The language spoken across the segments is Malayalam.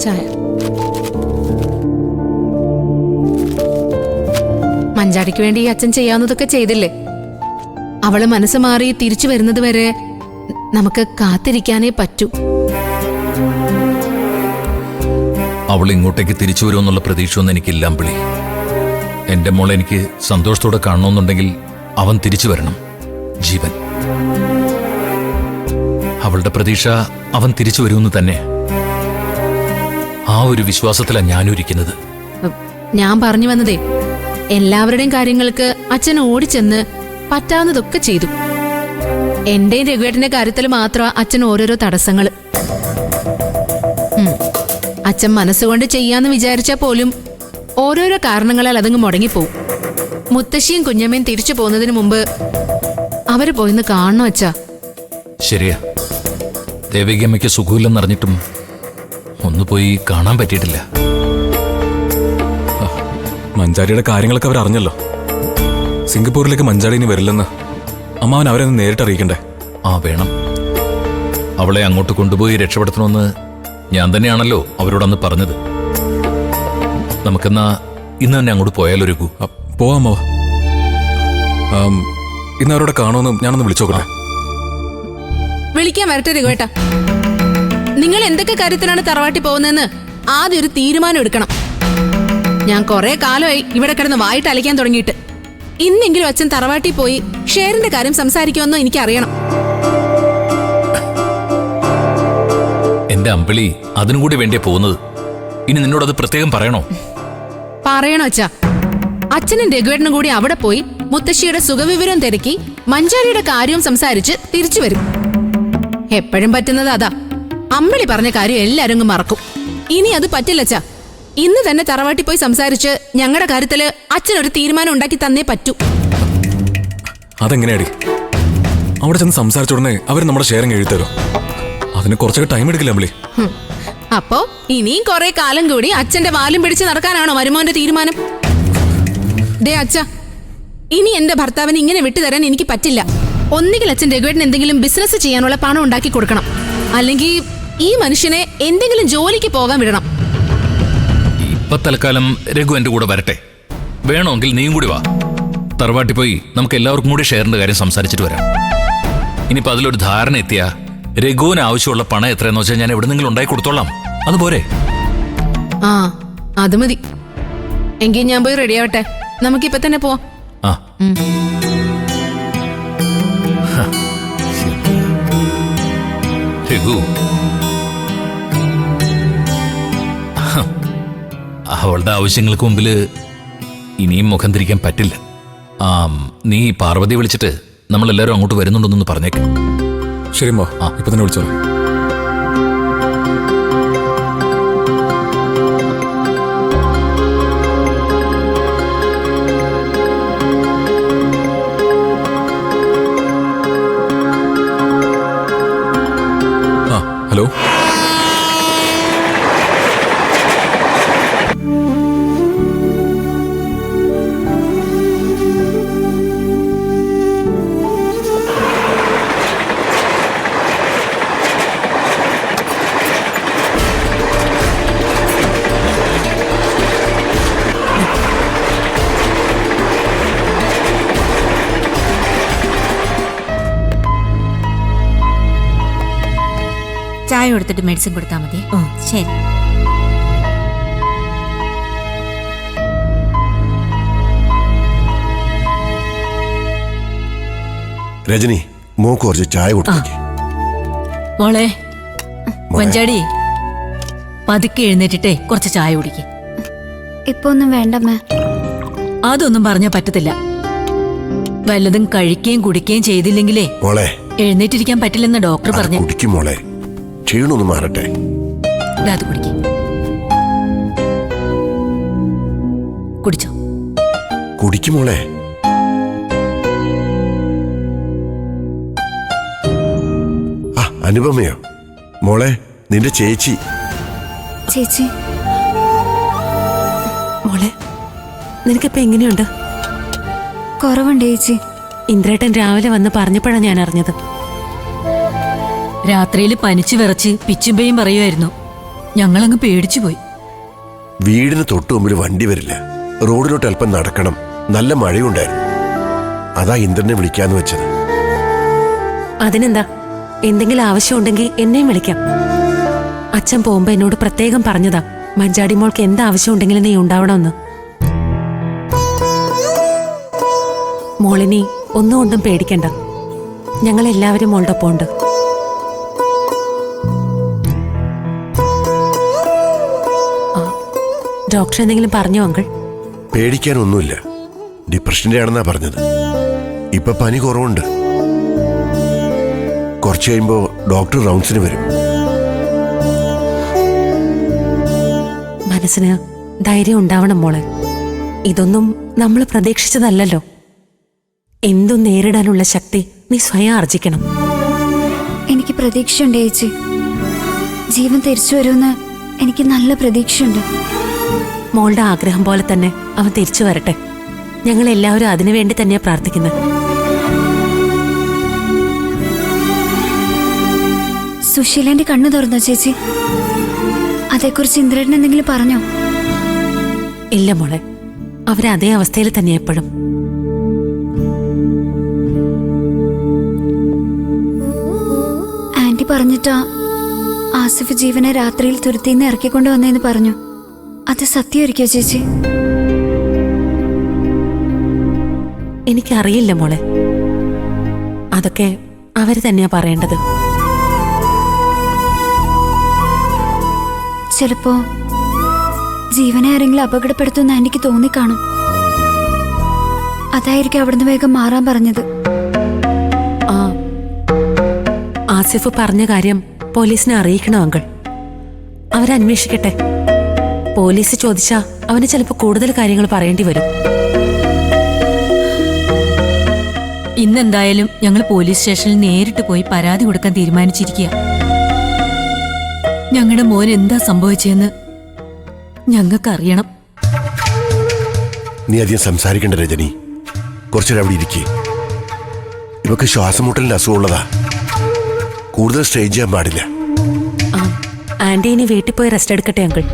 ചായ. മഞ്ചാടിക്ക് വേണ്ടി ഈ അച്ഛൻ ചെയ്യാവുന്നതൊക്കെ ചെയ്തില്ലേ? അവള് മനസ്സ് മാറി തിരിച്ചു വരുന്നത് വരെ നമുക്ക് കാത്തിരിക്കാനേ പറ്റൂ. അവൾ ഇങ്ങോട്ടേക്ക് തിരിച്ചു വരുമെന്നുള്ള പ്രതീക്ഷയൊന്നും എനിക്കില്ല അമ്പിളി. എന്റെ മോളെ എനിക്ക് സന്തോഷത്തോടെ കാണണമെന്നുണ്ടെങ്കിൽ അവൻ തിരിച്ചു വരണം. ജീവൻ, അവളുടെ പ്രതീക്ഷ അവൻ തിരിച്ചു വരുമെന്ന് തന്നെ. ആ ഒരു വിശ്വാസത്തിലാണ് ഞാനും ഇരിക്കുന്നത്. ഞാൻ പറഞ്ഞു വന്നതേ, എല്ലാവരുടെയും കാര്യങ്ങൾക്ക് അച്ഛൻ ഓടിച്ചെന്ന് പറ്റാവുന്നതൊക്കെ ചെയ്തു. എന്റെയും രഘുവേട്ടന്റെ കാര്യത്തിൽ മാത്രമാ അച്ഛൻ ഓരോരോ തടസ്സങ്ങള്. അച്ഛൻ മനസ്സുകൊണ്ട് ചെയ്യാന്ന് വിചാരിച്ചാൽ പോലും ഓരോരോ കാരണങ്ങളാൽ അതങ്ങ് മുടങ്ങിപ്പോവും. മുത്തശ്ശിയും കുഞ്ഞമ്മയും തിരിച്ചു പോകുന്നതിന് മുമ്പ് അവര് പോയിന്ന് കാണണോ അച്ഛാ? ശരിയാ, ദേവികമ്മയ്ക്ക് സുഖമില്ലെന്നറിഞ്ഞിട്ടും ഒന്ന് പോയി കാണാൻ പറ്റിയിട്ടില്ല. മഞ്ചാടിയുടെ കാര്യങ്ങളൊക്കെ അവർ അറിഞ്ഞല്ലോ. സിംഗപ്പൂരിലേക്ക് മഞ്ചാടി ഇനി വരില്ലെന്ന് അമ്മാവൻ അവരെ നേരിട്ട് അറിയിക്കണ്ടേ? ആ വേണം. അവളെ അങ്ങോട്ട് കൊണ്ടുപോയി രക്ഷപ്പെടുത്തണമെന്ന് ഞാൻ തന്നെയാണല്ലോ അവരോടന്ന് പറഞ്ഞത്. നമുക്കെന്നാ ഇന്ന് തന്നെ അങ്ങോട്ട് പോയാലൊരുക്കൂ. പോവാം അമ്മാവ. ഇന്ന് അവരോടെ കാണുമെന്ന് ഞാനൊന്ന് വിളിച്ചോക്കട്ടെ. വിളിക്കാൻ വരട്ടെ രഘുവേട്ടാ. നിങ്ങൾ എന്തൊക്കെ കാര്യത്തിനാണ് തറവാട്ടി പോകുന്നതെന്ന് ആദ്യം ഒരു തീരുമാനം എടുക്കണം. ഞാൻ കുറെ കാലമായി ഇവിടെ കിടന്ന് വായിട്ട് അലയ്ക്കാൻ തുടങ്ങിയിട്ട്. ഇന്നെങ്കിലും അച്ഛൻ തറവാട്ടി പോയി ഷെയറിന്റെ കാര്യം സംസാരിക്കുമെന്നോ എനിക്കറിയണം. എന്റെ അമ്പിളി, അതിനും കൂടി വേണ്ടിയാ പോകുന്നത്. ഇനി നിന്നോടത് പ്രത്യേകം പറയണോ? പറയണോ അച്ഛാ? അച്ഛനും രഘുവേട്ടനും കൂടി അവിടെ പോയി മുത്തശ്ശിയുടെ സുഖവിവരം തിരക്കി മഞ്ചാരിയുടെ കാര്യവും സംസാരിച്ച് തിരിച്ചു വരും. എപ്പോഴും പറ്റുന്നത് അതാ. അമ്പിളി പറഞ്ഞ കാര്യം എല്ലാരും അങ്ങ് മറക്കും. ഇനി അത് പറ്റില്ലച്ചാ. ഇന്ന് തന്നെ തറവാട്ടി പോയി സംസാരിച്ച് ഞങ്ങളുടെ കാര്യത്തില് അച്ഛനൊരു തീരുമാനം ഉണ്ടാക്കി തന്നേ പറ്റൂ. അതെങ്ങനെയാടി? അവിടെ ചെന്ന് സംസാരിച്ച ഉടനെ അവർ നമ്മുടെ ഷെയറിങ് എഴുതരോ? അതിന് കുറച്ചൊക്കെ ടൈം എടുക്കില്ല അമ്പിളി. അപ്പോ ഇനിയും കുറെ കാലം കൂടി അച്ഛന്റെ വാലും പിടിച്ച് നടക്കാനാണോ മരുമോന്റെ തീരുമാനം? ദേ അച്ഛാ, ഇനി എന്റെ ഭർത്താവിന് ഇങ്ങനെ വിട്ടുതരാൻ എനിക്ക് പറ്റില്ല. ഒന്നുകിൽ അച്ഛൻ രഘുവേട്ടൻ എന്തെങ്കിലും ബിസിനസ് ചെയ്യാനുള്ള പണം ഉണ്ടാക്കി കൊടുക്കണം, അല്ലെങ്കിൽ ഈ മനുഷ്യനെ എന്തെങ്കിലും ജോലിക്ക് പോകാൻ വിടണം. ഇപ്പൊ തൽക്കാലം രഘു എന്റെ കൂടെ വരട്ടെ. വേണമെങ്കിൽ നീയും കൂടി വാ. തറവാട്ടി പോയി നമുക്ക് എല്ലാവർക്കും കൂടി ഷെയറിന്റെ കാര്യം സംസാരിച്ചിട്ട് വരാം. ഇനിയിപ്പോ അതിലൊരു ധാരണ എത്തിയാ രഘുവിന് ആവശ്യമുള്ള പണം എത്രയെന്ന് വെച്ചാൽ ഞാൻ എവിടെന്നെങ്കിലും ഉണ്ടാക്കി കൊടുത്തോളാം. അതുപോരെ? ആ, അത് മതി. എങ്കിൽ ഞാൻ പോയി റെഡി ആവട്ടെ. നമുക്കിപ്പൊ തന്നെ പോവാം. ആ, രഘു, അവളുടെ ആവശ്യങ്ങൾക്ക് മുമ്പിൽ ഇനിയും മുഖം തിരിക്കാൻ പറ്റില്ല. നീ പാർവതി വിളിച്ചിട്ട് നമ്മളെല്ലാവരും അങ്ങോട്ട് വരുന്നുണ്ടെന്നൊന്ന് പറഞ്ഞേക്കാം. ശരി അമ്മ, ഇപ്പൊ തന്നെ വിളിച്ചോളൂ. ഹലോ, ചായ കൊടുത്തിട്ട് മെഡിസിൻ കൊടുത്താൽ മതി. ഓ ശരി. രജനി, മോക്ക് കുറച്ച് ചായ കൊടുത്തേക്ക്. മോളെ മഞ്ചാടി, പതുക്കെ എഴുന്നേറ്റിട്ടേ കുറച്ച് ചായ കുടിക്ക്. ഇപ്പൊ ഒന്നും വേണ്ടമ്മേ. അതൊന്നും പറഞ്ഞാ പറ്റത്തില്ല. വല്ലതും കഴിക്കുകയും കുടിക്കുകയും ചെയ്തില്ലെങ്കിലേ മോളെ എഴുന്നേറ്റിരിക്കാൻ പറ്റില്ലെന്ന് ഡോക്ടർ പറഞ്ഞു. കുടിക്കും മോളെ, ക്ഷീണൊന്ന് മാറട്ടെ. അത് കുടിക്ക. കുടിച്ചോ? കുടിക്കും മോളെ. അനുപമയോ? മോളെ, നിന്റെ ചേച്ചി. ചേച്ചി, മോളെ, നിനക്കിപ്പോ എങ്ങനെയുണ്ട്? കുറവുണ്ട് ചേച്ചി. ഇന്ദ്രേട്ടൻ രാവിലെ വന്ന് പറഞ്ഞപ്പോഴാണ് ഞാൻ അറിഞ്ഞത്. രാത്രിയിൽ പനിച്ചു വിറച്ച് പിച്ചുമ്പയും പറയുമായിരുന്നു. ഞങ്ങളങ്ങ് പേടിച്ചു പോയി. വീടിന് തൊട്ടു മുമ്പിൽ വണ്ടി വരില്ല, റോഡിലോട്ട് അല്പം നടക്കണം, നല്ല മഴയുണ്ടായിരുന്നു. അതാ ഇന്ദ്രനെ വിളിക്കാന്ന് വെച്ചത്. അതിനെന്താ, എന്തെങ്കിലും ആവശ്യമുണ്ടെങ്കിൽ എന്നെയും വിളിക്കാം. അച്ഛൻ പോകുമ്പോ എന്നോട് പ്രത്യേകം പറഞ്ഞതാ മഞ്ചാടി മോൾക്ക് എന്താവശ്യം ഉണ്ടെങ്കിലും നീ ഉണ്ടാവണമെന്ന്. മോളിനി ഒന്നുകൊണ്ടും പേടിക്കണ്ട, ഞങ്ങൾ എല്ലാവരും മോളുടെ ഒപ്പം ഉണ്ട്. ഡോക്ടർ എന്തെങ്കിലും പറഞ്ഞോ അങ്കിൾ? പേടിക്കാനൊന്നുമില്ല, ഡിപ്രഷന്റെ ആണെന്നാ പറഞ്ഞത്. ഇപ്പൊ പനി കുറവുണ്ട്. കുറച്ച് കഴിയുമ്പോ ഡോക്ടർ റൗണ്ട്സിന് വരും. മനസ്സിന് ധൈര്യം ഉണ്ടാവണം മോളെ. ഇതൊന്നും നമ്മൾ പ്രതീക്ഷിച്ചതല്ലല്ലോ. എന്തും നേരിടാനുള്ള ശക്തി നീ സ്വയം ആർജിക്കണം. എനിക്ക് പ്രതീക്ഷയുണ്ട് ചേച്ചി. ജീവൻ തിരിച്ചു വരുമെന്ന് എനിക്ക് നല്ല പ്രതീക്ഷയുണ്ട്. മോളുടെ ആഗ്രഹം പോലെ തന്നെ അവൻ തിരിച്ചു വരട്ടെ. ഞങ്ങൾ എല്ലാവരും അതിനു വേണ്ടി തന്നെയാ പ്രാർത്ഥിക്കുന്നത്. സുശീലന്റെ കണ്ണു തുറന്നോ ചേച്ചി? അതേക്കുറിച്ച് ഇന്ദ്രൻ എന്തെങ്കിലും പറഞ്ഞോ? ഇല്ല മോളെ, അവരതേ അവസ്ഥയിൽ തന്നെ എപ്പോഴും. ആന്റി പറഞ്ഞിട്ടാ ആസിഫ് ജീവനെ രാത്രിയിൽ തുരുത്തിന്ന് ഇറക്കിക്കൊണ്ട് വന്നേന്ന് പറഞ്ഞു. അത് സത്യമായിരിക്കോ ചേച്ചി? എനിക്കറിയില്ല മോളെ, അതൊക്കെ അവര് തന്നെയാ പറയേണ്ടത്. ചിലപ്പോ ജീവനെ ആരെങ്കിലും അപകടപ്പെടുത്തുമെന്ന് ആന്റിക്ക് തോന്നിക്കാണും. അതായിരിക്കും അവിടുന്ന് വേഗം മാറാൻ പറഞ്ഞത്. ആ, ആസിഫ് പറഞ്ഞ കാര്യം പോലീസിനെ അറിയിക്കണോ അങ്കിൾ? അവരന്വേഷിക്കട്ടെ. പോലീസ് ചോദിച്ചാ അവന് ചിലപ്പോ കൂടുതൽ കാര്യങ്ങൾ പറയേണ്ടി വരും. ഇന്നെന്തായാലും ഞങ്ങൾ പോലീസ് സ്റ്റേഷനിൽ നേരിട്ട് പോയി പരാതി കൊടുക്കാൻ തീരുമാനിച്ചിരിക്കുക. ഞങ്ങളുടെ മോൻ എന്താ സംഭവിച്ചതെന്ന് ഞങ്ങൾക്കറിയണം. നീ അധികം സംസാരിക്കേണ്ട രജനി, കുറച്ചേരം അവിടെ ഇരിക്കേ. ഇവക്ക് ശ്വാസമുട്ടലിന്റെ അസുഖമുള്ളതാ, കൂടുതൽ സ്ട്രെയിൻ ചെയ്യാൻ പാടില്ല. ആ, ആന്റി ഇനി വീട്ടിൽ പോയി റെസ്റ്റ് എടുക്കട്ടെ അങ്കിൾ.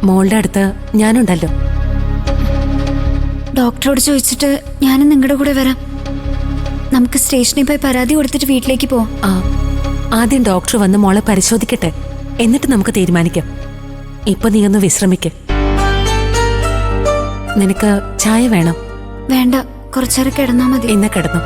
മോളുടെ അടുത്ത് ഞാനുണ്ടല്ലോ. ഡോക്ടറോട് ചോദിച്ചിട്ട് ഞാനും നിങ്ങളുടെ കൂടെ വരാം. നമുക്ക് സ്റ്റേഷനിൽ പോയി പരാതി കൊടുത്തിട്ട് വീട്ടിലേക്ക് പോവാം. ആ, ആദ്യം ഡോക്ടർ വന്ന് മോളെ പരിശോധിക്കട്ടെ, എന്നിട്ട് നമുക്ക് തീരുമാനിക്കാം. ഇപ്പൊ നീ ഒന്ന് വിശ്രമിക്ക്. നിനക്ക് ചായ വേണം? വേണ്ട, കുറച്ചേരം കിടന്നാ മതി. ഇന്ന് കിടന്നു.